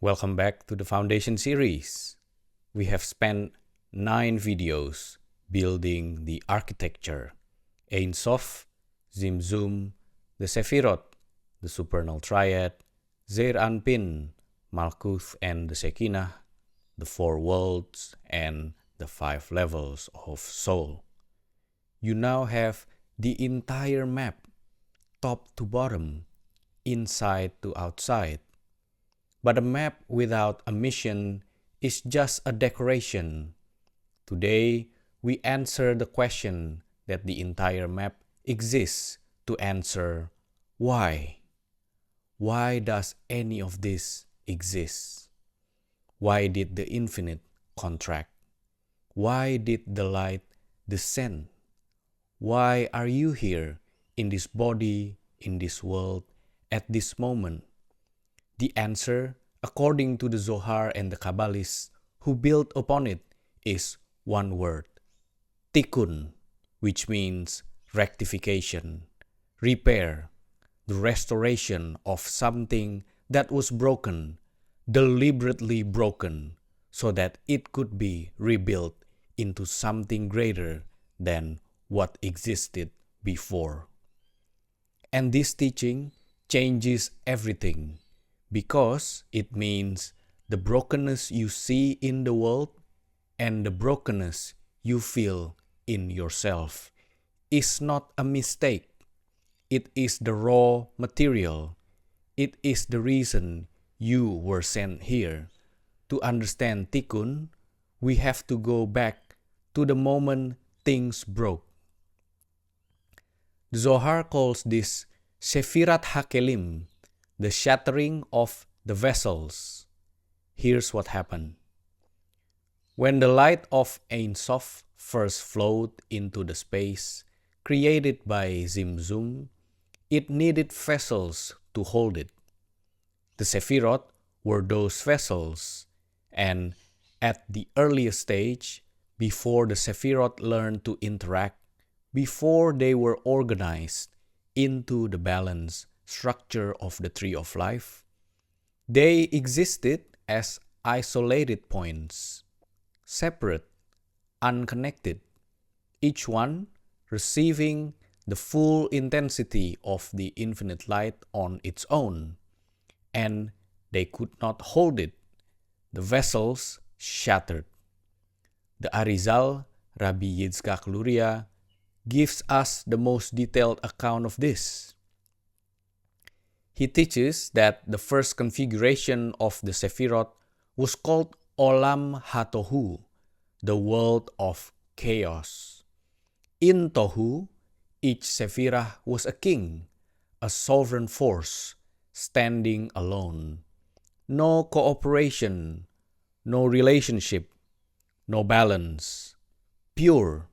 Welcome back to the Foundation series. We have spent 9 videos building the architecture, Ein Sof, Zimzum, the Shevirat, the Supernal Triad, Zeir Anpin, Malkuth and the Shekhinah, the 4 worlds, and the 5 levels of soul. You now have the entire map, top to bottom, inside to outside. But a map without a mission is just a decoration. Today, we answer the question that the entire map exists to answer: why? Why does any of this exist? Why did the infinite contract? Why did the light descend? Why are you here in this body, in this world, at this moment? The answer, according to the Zohar and the Kabbalists who built upon it, is one word: Tikkun, which means rectification, repair, the restoration of something that was broken, deliberately broken, so that it could be rebuilt into something greater than what existed before. And this teaching changes everything, because it means the brokenness you see in the world and the brokenness you feel in yourself is not a mistake. It is the raw material. It is the reason you were sent here. To understand Tikkun, we have to go back to the moment things broke. The Zohar calls this Shevirat HaKelim, the shattering of the vessels. Here's what happened. When the light of Ein Sof first flowed into the space created by Zimzum, it needed vessels to hold it. The Shevirat were those vessels, and at the earliest stage, before the Shevirat learned to interact, before they were organized into the balanced structure of the Tree of Life, they existed as isolated points, separate, unconnected, each one receiving the full intensity of the infinite light on its own, and they could not hold it. The vessels shattered. The Arizal, Rabbi Yitzchak Luria, gives us the most detailed account of this. He teaches that the first configuration of the Shevirat was called Olam HaTohu, the world of chaos. In Tohu, each Shevirah was a king, a sovereign force, standing alone. No cooperation, no relationship, no balance. Pure,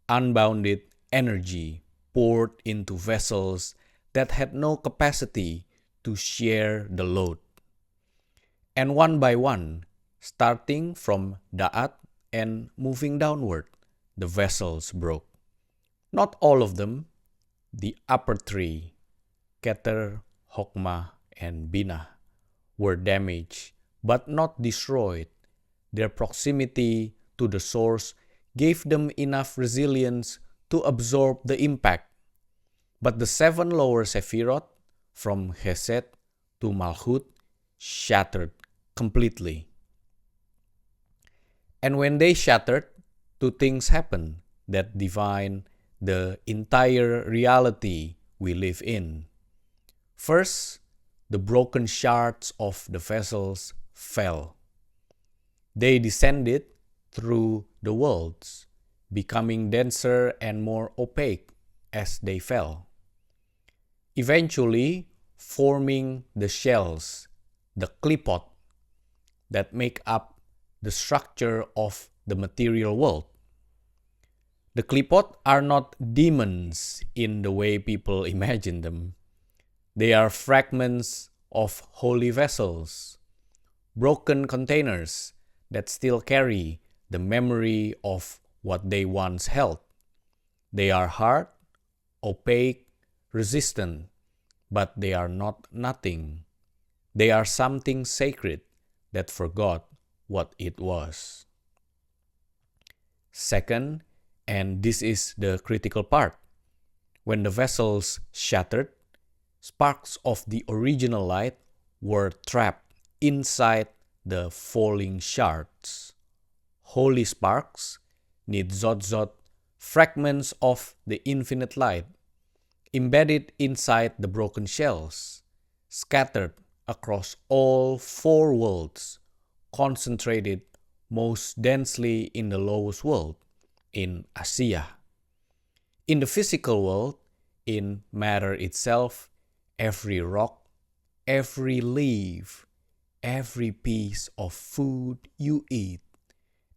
unbounded energy poured into vessels that had no capacity to share the load. And one by one, starting from Da'at and moving downward, the vessels broke. Not all of them. The upper 3, Keter, Hokmah, and Binah, were damaged but not destroyed. Their proximity to the source gave them enough resilience to absorb the impact. But the 7 lower Shevirat, from Chesed to Malchut, shattered completely. And when they shattered, 2 things happened that define the entire reality we live in. First, the broken shards of the vessels fell. They descended through the worlds, becoming denser and more opaque as they fell, eventually forming the shells, the Klipot, that make up the structure of the material world. The Klipot are not demons in the way people imagine them. They are fragments of holy vessels, broken containers that still carry the memory of what they once held. They are hard, opaque, resistant, but they are not nothing. They are something sacred that forgot what it was. Second, and this is the critical part, when the vessels shattered, sparks of the original light were trapped inside the falling shards. Holy sparks, Nitzotzot, fragments of the infinite light, embedded inside the broken shells, scattered across all four worlds, concentrated most densely in the lowest world, in Asiya. In the physical world, in matter itself, every rock, every leaf, every piece of food you eat,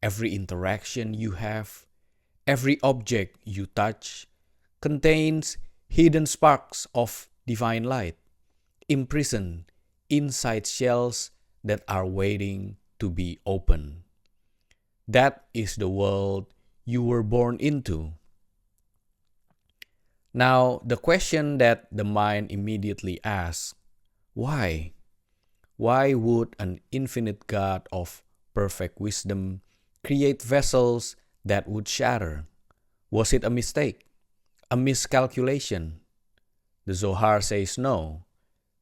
every interaction you have, every object you touch, contains hidden sparks of divine light, imprisoned inside shells that are waiting to be opened. That is the world you were born into. Now, the question that the mind immediately asks, why? Why would an infinite God of perfect wisdom create vessels that would shatter? Was it a mistake? A miscalculation? The Zohar says no.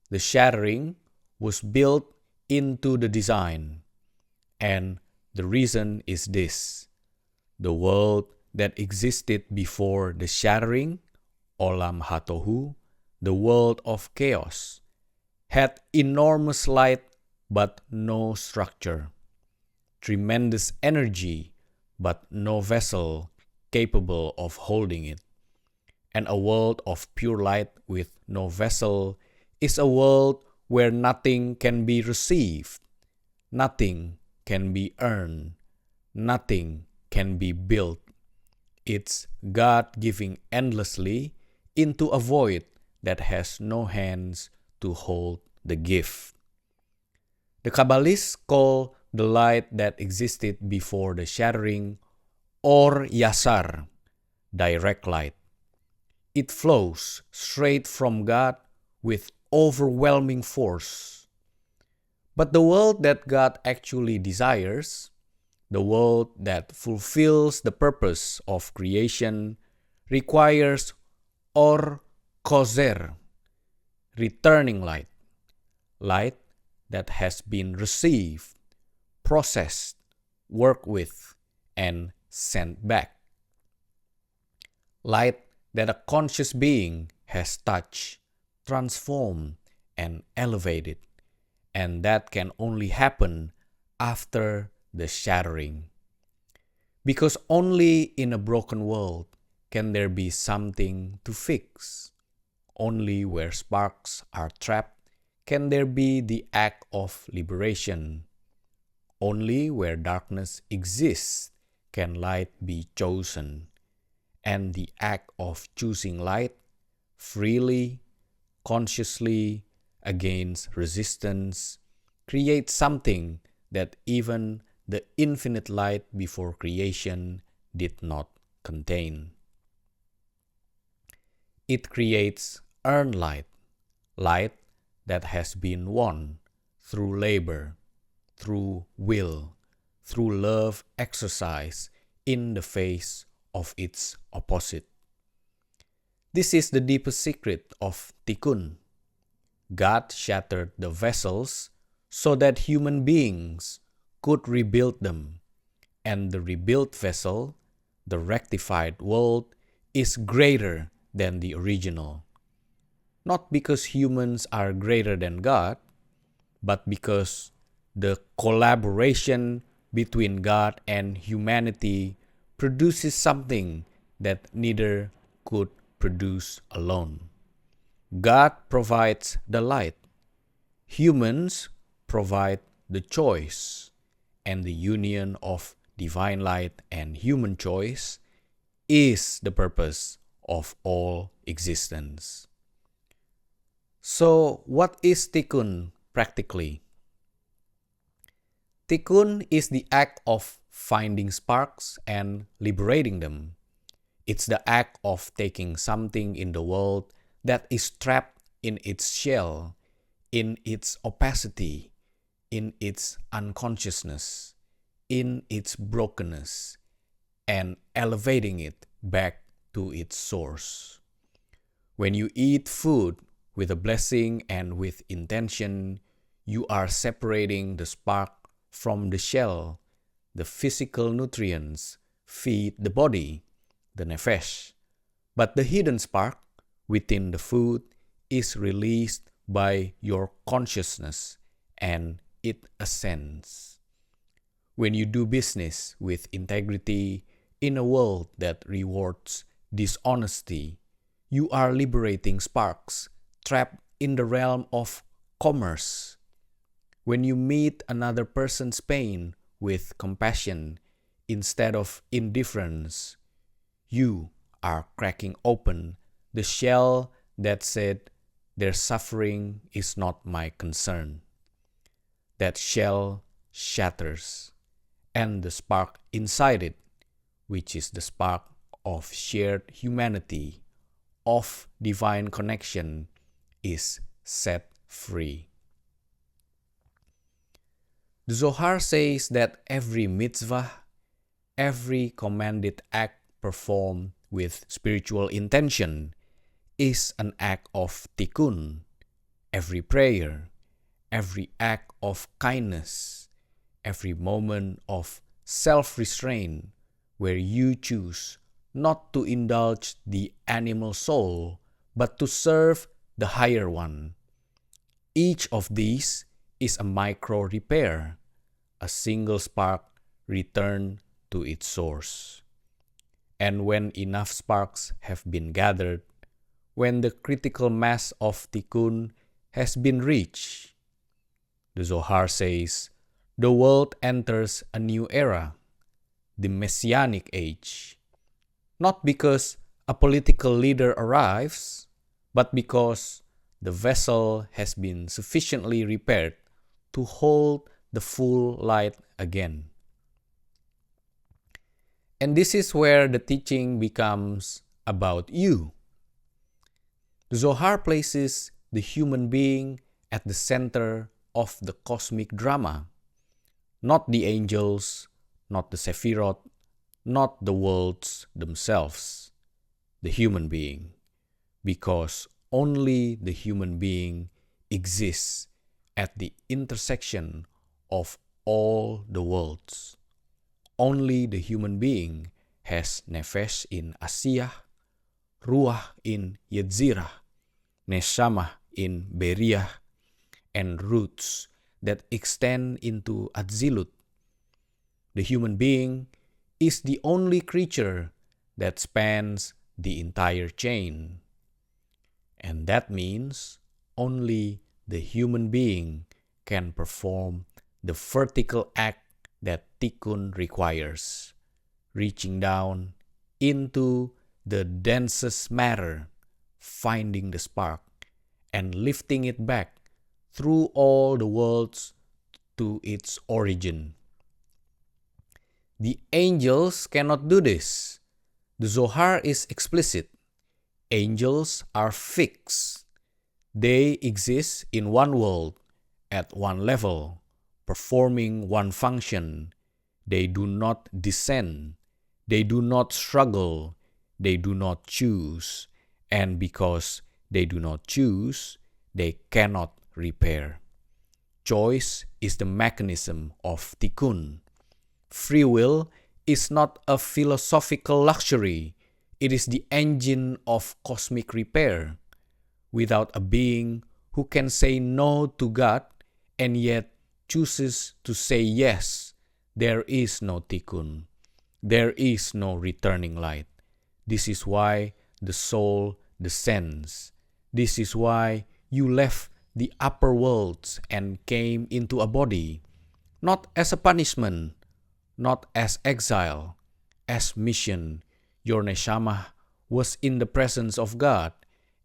The shattering was built into the design. And the reason is this. The world that existed before the shattering, Olam HaTohu, the world of chaos, had enormous light but no structure, tremendous energy but no vessel capable of holding it. And a world of pure light with no vessel is a world where nothing can be received, nothing can be earned, nothing can be built. It's God giving endlessly into a void that has no hands to hold the gift. The Kabbalists call the light that existed before the shattering Or Yashar, direct light. It flows straight from God with overwhelming force. But the world that God actually desires, the world that fulfills the purpose of creation, requires Or Chozer, returning light, light that has been received, processed, worked with, and sent back. Light that a conscious being has touched, transformed, and elevated, and that can only happen after the shattering. Because only in a broken world can there be something to fix. Only where sparks are trapped can there be the act of liberation. Only where darkness exists can light be chosen. And the act of choosing light freely, consciously, against resistance, creates something that even the infinite light before creation did not contain. It creates earned light, light that has been won through labor, through will, through love exercise in the face of its opposite. This is the deepest secret of Tikkun. God shattered the vessels so that human beings could rebuild them, and the rebuilt vessel, the rectified world, is greater than the original. Not because humans are greater than God, but because the collaboration between God and humanity produces something that neither could produce alone. God provides the light. Humans provide the choice. And the union of divine light and human choice is the purpose of all existence. So, what is Tikkun practically? Tikkun is the act of finding sparks and liberating them. It's the act of taking something in the world that is trapped in its shell, in its opacity, in its unconsciousness, in its brokenness, and elevating it back to its source. When you eat food with a blessing and with intention, you are separating the spark from the shell. The physical nutrients feed the body, the nefesh, but the hidden spark within the food is released by your consciousness and it ascends. When you do business with integrity in a world that rewards dishonesty, you are liberating sparks trapped in the realm of commerce. When you meet another person's pain with compassion instead of indifference, you are cracking open the shell that said, "Their suffering is not my concern." That shell shatters, and the spark inside it, which is the spark of shared humanity, of divine connection, is set free. The Zohar says that every mitzvah, every commanded act performed with spiritual intention, is an act of Tikkun. Every prayer, every act of kindness, every moment of self-restraint where you choose not to indulge the animal soul, but to serve the higher one. Each of these is a micro-repair, a single spark returned to its source. And when enough sparks have been gathered, when the critical mass of Tikkun has been reached, the Zohar says, the world enters a new era, the Messianic age, not because a political leader arrives, but because the vessel has been sufficiently repaired to hold the full light again. And this is where the teaching becomes about you. The Zohar places the human being at the center of the cosmic drama, not the angels, not the Shephirot, not the worlds themselves, the human being, because only the human being exists at the intersection of all the worlds. Only the human being has nefesh in asiyah, ruach in yetzirah, neshama in beriyah, and roots that extend into atzilut. The human being is the only creature that spans the entire chain. And that means only the human being can perform the vertical act that Tikkun requires, reaching down into the densest matter, finding the spark, and lifting it back through all the worlds to its origin. The angels cannot do this. The Zohar is explicit. Angels are fixed. They exist in one world, at one level, performing one function. They do not descend. They do not struggle. They do not choose. And because they do not choose, they cannot repair. Choice is the mechanism of Tikkun. Free will is not a philosophical luxury. It is the engine of cosmic repair. Without a being who can say no to God and yet chooses to say yes, there is no Tikkun. There is no returning light. This is why the soul descends. This is why you left the upper worlds and came into a body, not as a punishment, not as exile, as mission. Your neshama was in the presence of God,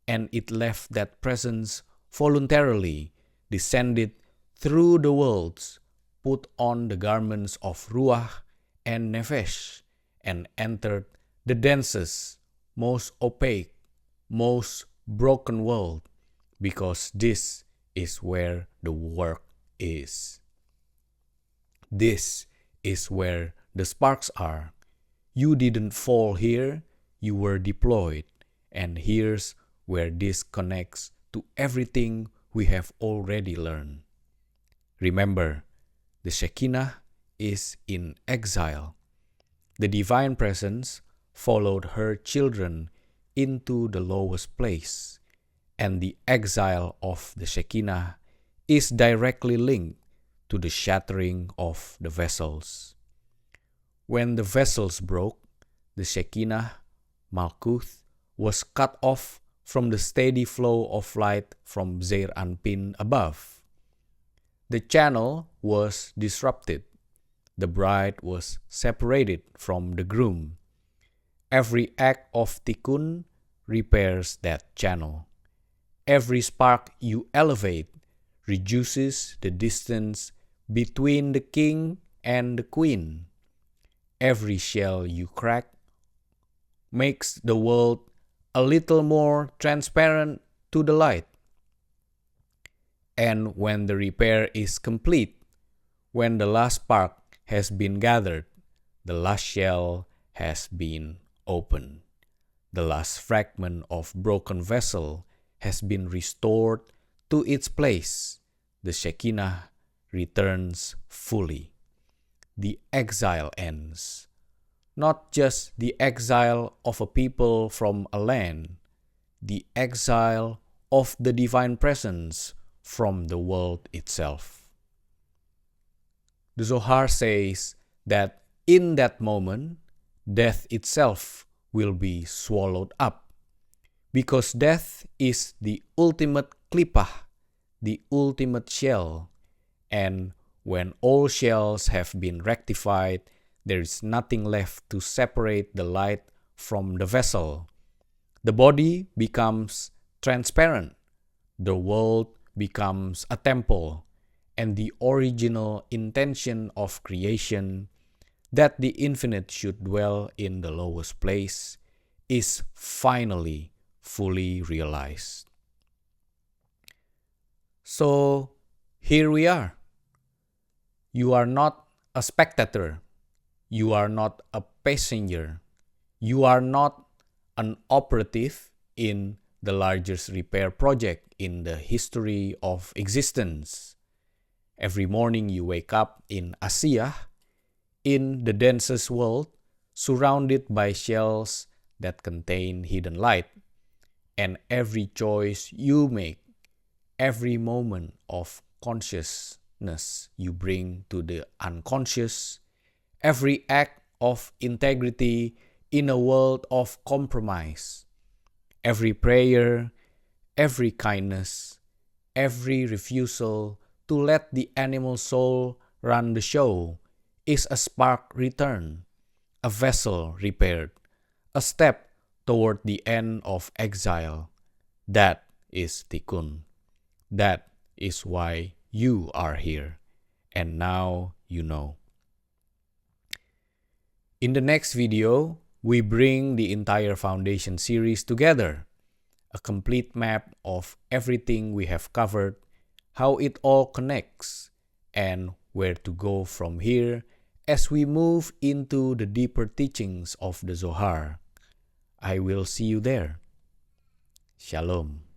and it left that presence voluntarily, descended through the worlds, put on the garments of ruach and nefesh, and entered the densest, most opaque, most broken world, because this is where the work is. This is where the sparks are. You didn't fall here, you were deployed. And here's where this connects to everything we have already learned. Remember, the Shekhinah is in exile. The divine presence followed her children into the lowest place, and the exile of the Shekhinah is directly linked to the shattering of the vessels. When the vessels broke, the Shekhinah, Malkuth, was cut off from the steady flow of light from Zeir Anpin above. The channel was disrupted. The bride was separated from the groom. Every act of Tikkun repairs that channel. Every spark you elevate reduces the distance between the king and the queen. Every shell you crack makes the world a little more transparent to the light. And when the repair is complete, when the last spark has been gathered, the last shell has been opened. The last fragment of broken vessel has been restored to its place. The Shekhinah returns fully. The exile ends. Not just the exile of a people from a land, the exile of the divine presence from the world itself. The Zohar says that in that moment, death itself will be swallowed up, because death is the ultimate Klipot, the ultimate shell, and when all shells have been rectified, there is nothing left to separate the light from the vessel. The body becomes transparent, the world becomes a temple, and the original intention of creation, that the infinite should dwell in the lowest place, is finally fully realized. So here we are. You are not a spectator. You are not a passenger. You are not an operative in the largest repair project in the history of existence. Every morning you wake up in Asiyah, in the densest world, surrounded by shells that contain hidden light. And every choice you make, every moment of consciousness you bring to the unconscious, every act of integrity in a world of compromise, every prayer, every kindness, every refusal to let the animal soul run the show is a spark returned, a vessel repaired, a step toward the end of exile. That is Tikkun. That is why you are here. And now you know. In the next video, we bring the entire Foundation series together. A complete map of everything we have covered, how it all connects, and where to go from here as we move into the deeper teachings of the Zohar. I will see you there. Shalom.